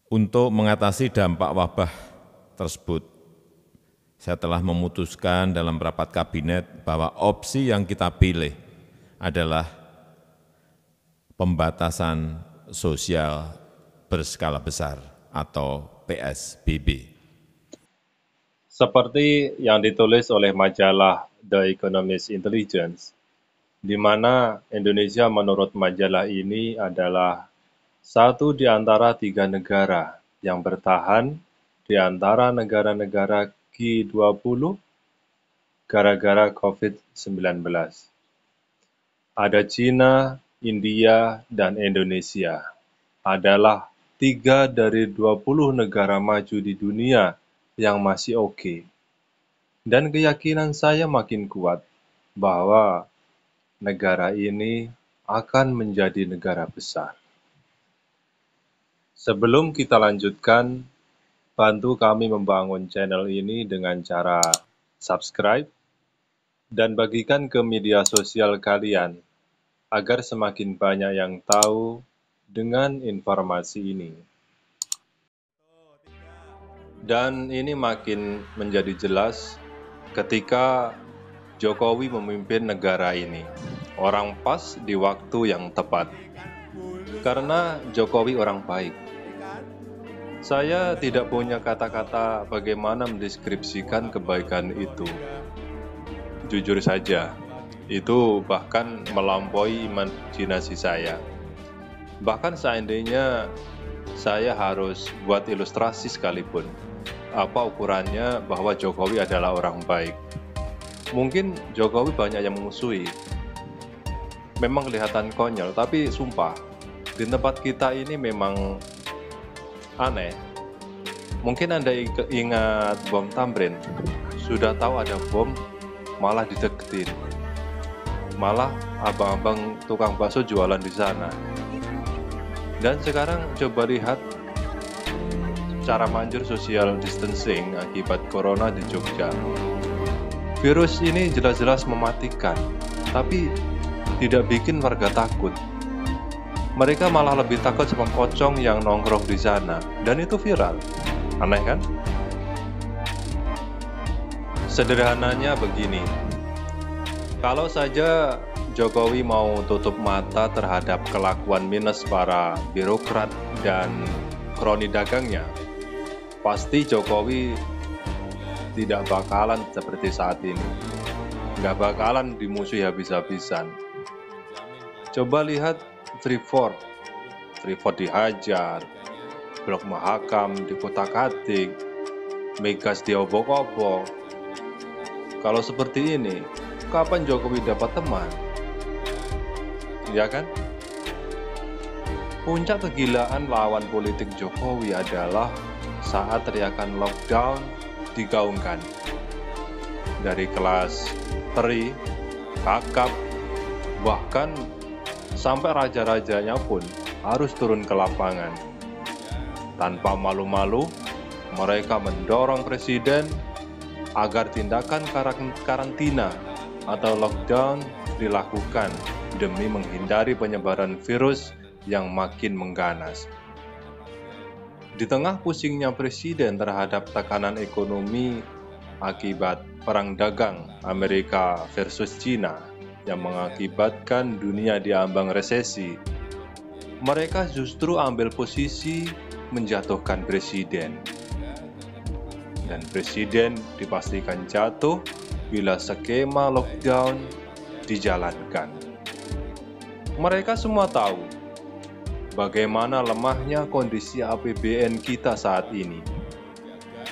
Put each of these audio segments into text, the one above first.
Untuk mengatasi dampak wabah tersebut, saya telah memutuskan dalam rapat kabinet bahwa opsi yang kita pilih adalah pembatasan sosial berskala besar atau PSBB. Seperti yang ditulis oleh majalah The Economist Intelligence, di mana Indonesia menurut majalah ini adalah satu di antara 3 negara yang bertahan di antara negara-negara G20 gara-gara COVID-19. Ada China, India, dan Indonesia adalah 3 dari 20 negara maju di dunia yang masih oke. Dan keyakinan saya makin kuat bahwa negara ini akan menjadi negara besar. Sebelum kita lanjutkan, bantu kami membangun channel ini dengan cara subscribe dan bagikan ke media sosial kalian agar semakin banyak yang tahu dengan informasi ini. Dan ini makin menjadi jelas ketika Jokowi memimpin negara ini. Orang pas di waktu yang tepat. Karena Jokowi orang baik. Saya tidak punya kata-kata bagaimana mendeskripsikan kebaikan itu. Jujur saja, itu bahkan melampaui imajinasi saya. Bahkan seandainya saya harus buat ilustrasi sekalipun, apa ukurannya bahwa Jokowi adalah orang baik. Mungkin Jokowi banyak yang memusuhi. Memang kelihatan konyol, tapi sumpah, di tempat kita ini memang aneh. Mungkin Anda ingat bom Tamrin, sudah tahu ada bom, malah dideketin. Malah abang-abang tukang bakso jualan di sana. Dan sekarang coba lihat cara manjur social distancing akibat corona di Jogja. Virus ini jelas-jelas mematikan, tapi tidak bikin warga takut. Mereka malah lebih takut sama pocong yang nongkrong di sana, dan itu viral. Aneh kan? Sederhananya begini, kalau saja Jokowi mau tutup mata terhadap kelakuan minus para birokrat dan kroni dagangnya, pasti Jokowi tidak bakalan seperti saat ini. Nggak bakalan dimusuhi habis-habisan. Coba lihat Freeport dihajar, Blok Mahakam dikutak-atik, Megas diobok-obok. Kalau seperti ini, kapan Jokowi dapat teman? Ya kan? Puncak kegilaan lawan politik Jokowi adalah saat teriakan lockdown digaungkan. Dari kelas teri, kakap, bahkan sampai raja-rajanya pun harus turun ke lapangan. Tanpa malu-malu, mereka mendorong presiden agar tindakan karantina atau lockdown dilakukan demi menghindari penyebaran virus yang makin mengganas. Di tengah pusingnya presiden terhadap tekanan ekonomi akibat perang dagang Amerika versus China yang mengakibatkan dunia diambang resesi, mereka justru ambil posisi menjatuhkan presiden. Dan presiden dipastikan jatuh bila skema lockdown dijalankan. Mereka semua tahu bagaimana lemahnya kondisi APBN kita saat ini.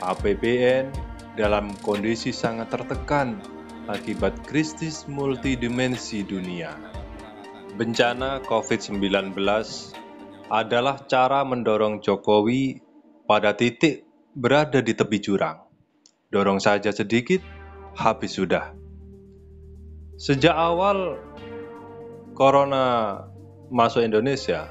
APBN dalam kondisi sangat tertekan akibat krisis multidimensi dunia. Bencana COVID-19 adalah cara mendorong Jokowi pada titik berada di tepi jurang. Dorong saja sedikit, habis sudah. Sejak awal Corona masuk Indonesia,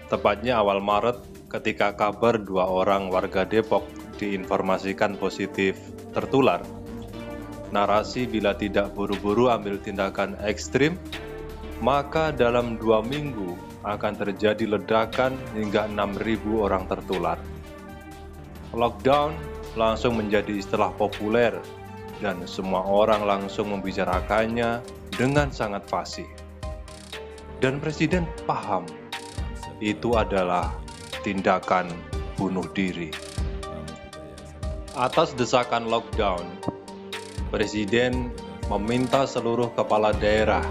tepatnya awal Maret ketika kabar 2 orang warga Depok diinformasikan positif tertular, narasi bila tidak buru-buru ambil tindakan ekstrim, maka dalam 2 minggu akan terjadi ledakan hingga 6.000 orang tertular. Lockdown langsung menjadi istilah populer dan semua orang langsung membicarakannya dengan sangat fasih. Dan Presiden paham itu adalah tindakan bunuh diri. Atas desakan lockdown, Presiden meminta seluruh kepala daerah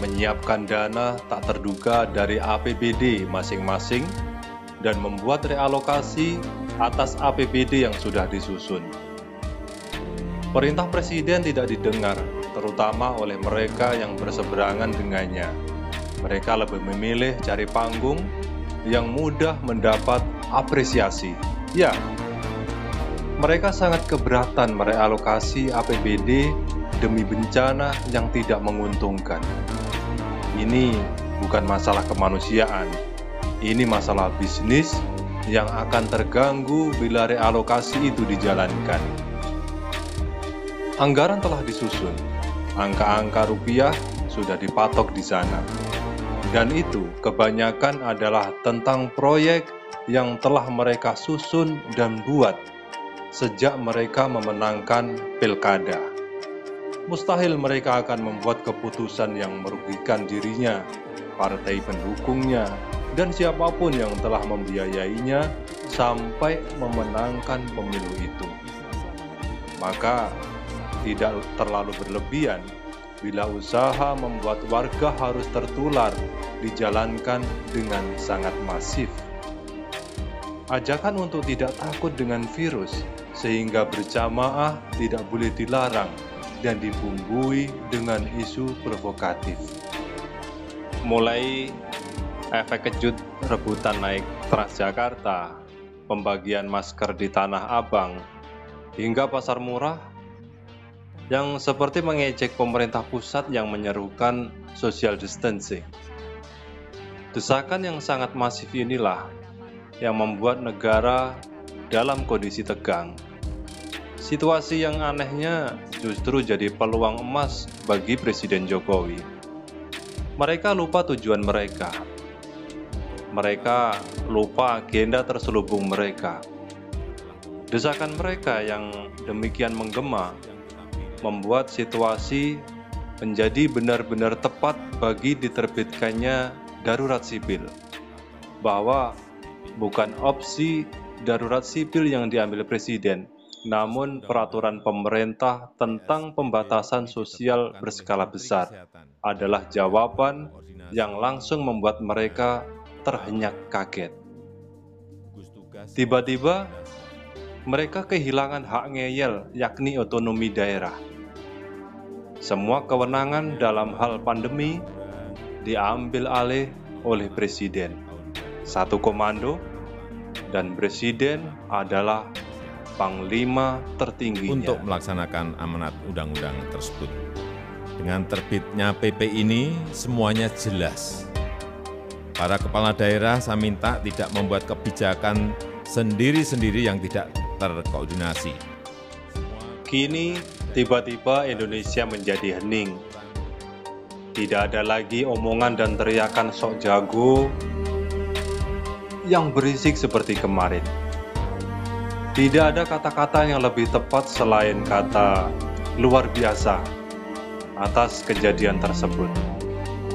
menyiapkan dana tak terduga dari APBD masing-masing dan membuat realokasi atas APBD yang sudah disusun. Perintah Presiden tidak didengar, terutama oleh mereka yang berseberangan dengannya. Mereka lebih memilih cari panggung yang mudah mendapat apresiasi. Ya, mereka sangat keberatan merealokasi APBD demi bencana yang tidak menguntungkan. Ini bukan masalah kemanusiaan, ini masalah bisnis yang akan terganggu bila realokasi itu dijalankan. Anggaran telah disusun, angka-angka rupiah sudah dipatok di sana. Dan itu kebanyakan adalah tentang proyek yang telah mereka susun dan buat sejak mereka memenangkan pilkada. Mustahil mereka akan membuat keputusan yang merugikan dirinya, partai pendukungnya, dan siapapun yang telah membiayainya sampai memenangkan pemilu itu. Maka tidak terlalu berlebihan bila usaha membuat warga harus tertular dijalankan dengan sangat masif. Ajakan untuk tidak takut dengan virus sehingga berjamaah tidak boleh dilarang dan dibumbui dengan isu provokatif. Mulai efek kejut rebutan naik Transjakarta, pembagian masker di Tanah Abang, hingga pasar murah yang seperti mengejek pemerintah pusat yang menyerukan social distancing. Desakan yang sangat masif inilah yang membuat negara dalam kondisi tegang. Situasi yang anehnya justru jadi peluang emas bagi Presiden Jokowi. Mereka lupa tujuan mereka. Mereka lupa agenda terselubung mereka. Desakan mereka yang demikian menggema membuat situasi menjadi benar-benar tepat bagi diterbitkannya darurat sipil. Bahwa bukan opsi darurat sipil yang diambil Presiden, namun peraturan pemerintah tentang pembatasan sosial berskala besar adalah jawaban yang langsung membuat mereka terhenyak kaget. Tiba-tiba, mereka kehilangan hak ngeyel, yakni otonomi daerah. Semua kewenangan dalam hal pandemi diambil alih oleh Presiden. Satu komando, dan Presiden adalah Panglima tertingginya. Untuk melaksanakan amanat undang-undang tersebut. Dengan terbitnya PP ini, semuanya jelas. Para kepala daerah saya minta tidak membuat kebijakan sendiri-sendiri yang tidak terkoordinasi. Kini, tiba-tiba Indonesia menjadi hening. Tidak ada lagi omongan dan teriakan sok jago yang berisik seperti kemarin. Tidak ada kata-kata yang lebih tepat selain kata luar biasa atas kejadian tersebut.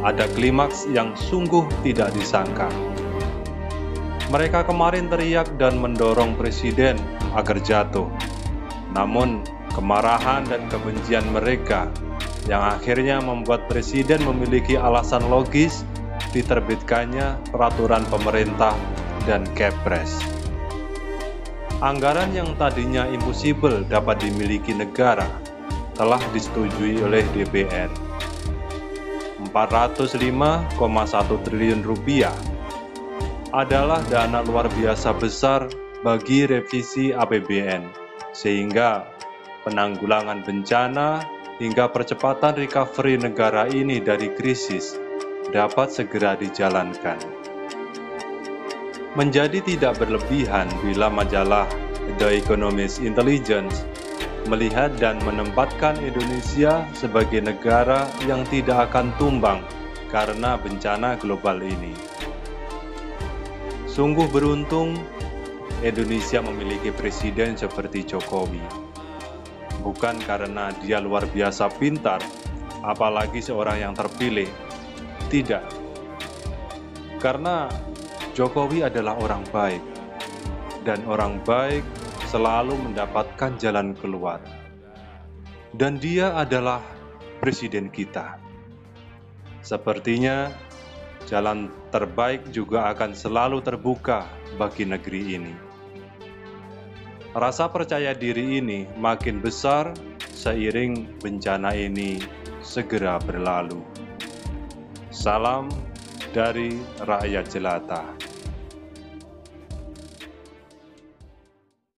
Ada klimaks yang sungguh tidak disangka. Mereka kemarin teriak dan mendorong Presiden agar jatuh. Namun, kemarahan dan kebencian mereka yang akhirnya membuat Presiden memiliki alasan logis diterbitkannya peraturan pemerintah dan Kepres. Anggaran yang tadinya impossible dapat dimiliki negara telah disetujui oleh DPR. 405,1 triliun rupiah adalah dana luar biasa besar bagi revisi APBN, sehingga penanggulangan bencana hingga percepatan recovery negara ini dari krisis dapat segera dijalankan. Menjadi tidak berlebihan bila majalah The Economist Intelligence melihat dan menempatkan Indonesia sebagai negara yang tidak akan tumbang karena bencana global ini. Sungguh beruntung Indonesia memiliki presiden seperti Jokowi. Bukan karena dia luar biasa pintar, apalagi seorang yang terpilih. Tidak. Karena Jokowi adalah orang baik, dan orang baik selalu mendapatkan jalan keluar. Dan dia adalah presiden kita. Sepertinya jalan terbaik juga akan selalu terbuka bagi negeri ini. Rasa percaya diri ini makin besar seiring bencana ini segera berlalu. Salam dari rakyat jelata.